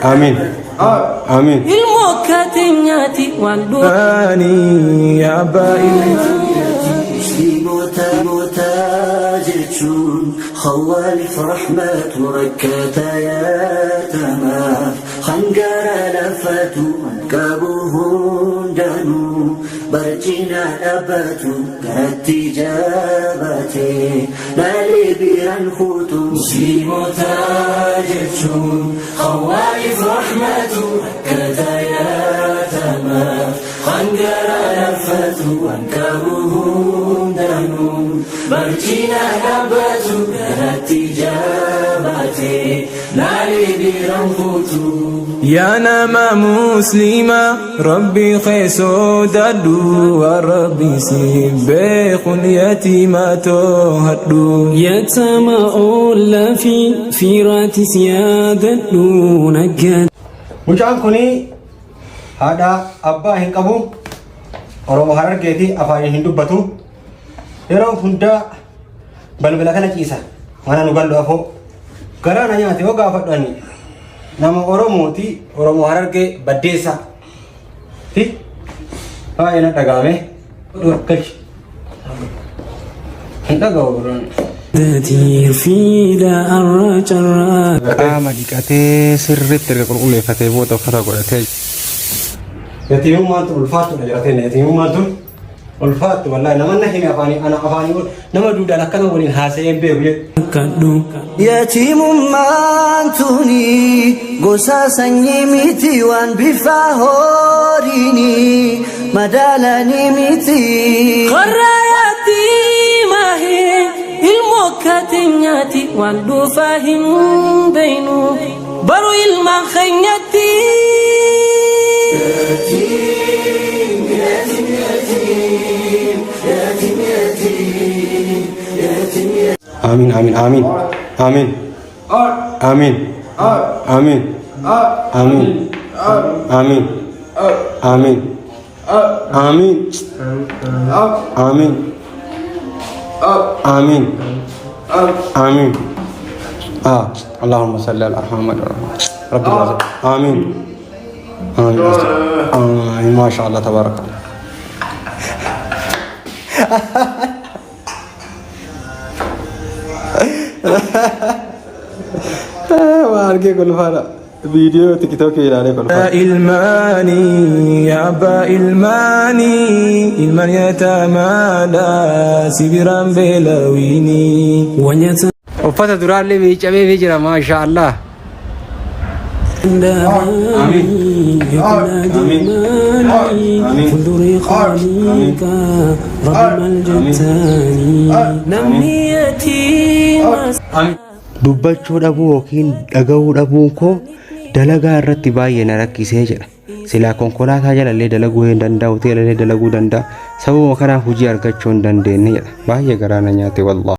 آمين آمين المكاتنياتي والدواني يا بائل موتاجتون خوالف رحمة ركاتا يا تمام خنقر لفتو كابوهن دانو برجنا أباتو قرأتي جاباتي نالي بيران خوتو موتاجتون خوالف رحمة ركاتا يا تمام خنقر لفتو كابوهن دانو برجنا أباتو قرأتي جاباتي نالي بيران خوتو يا نما مسلمة ربي خيسو دادو وربي سيبخ يتيمة هدو يتما أولا في رات سيادتو نجد mucaan kuni haadha abbaa hin qabu Oromoo Harargeeti afaan hin dubbatu yeroo hunda balbala kana ciisa mana nu gallo afoo garaana nyaate yoo gaafadhani nama Oromooti Oromoo Harargee baddeessa ti baay'ee na dhagaame galchi hin dhagaa'u تدير في ذا الرجرات qaama dhiqatee sirriitti erga qulqulleeffatee booda uffata godhatee yatiimummaan tun ulfaatudha jiraatee yatiimummaan tun ulfaattu wallahi namanna himi afaanii ana afaanii nama duudhaan akkana waliin haasa'een beeku jedhu yatiimummaan tuni gosa sanyii miti waan bifa horiini madaalanii miti qorra yatiimahi المكاتنياتي والدفاهم بينو برو المخينياتي يتيم يتيم يتيم يتيم يتيم يتيم آمين آمين آمين آمين آمين آمين آمين آمين آمين آمين آمين آمين آمين اللهم صل على محمد رب العالمين آمين آمين ما شاء الله تبارك الله وارجع كل فارا فيديو تيك توك يلعب كل فارا الماني يا با الماني الماني يتمادى سبيران بلاويني ونيت وفتى درار لي بيجابي بيجرا ما شاء الله آمين آمين فندري خاليك رب الجتاني نميتي dubbachuu dhabuu yookiin dhagahuu dhabuun koo dalagaa irratti baay'ee na rakkisee jira. Silaa konkolaataa jalallee dalaguu hin danda'u, teelallee dalaguu danda'a. Sababuma kanaan hojii argachuu hin dandeenye jedha. Baay'ee garaa na nyaate wallah.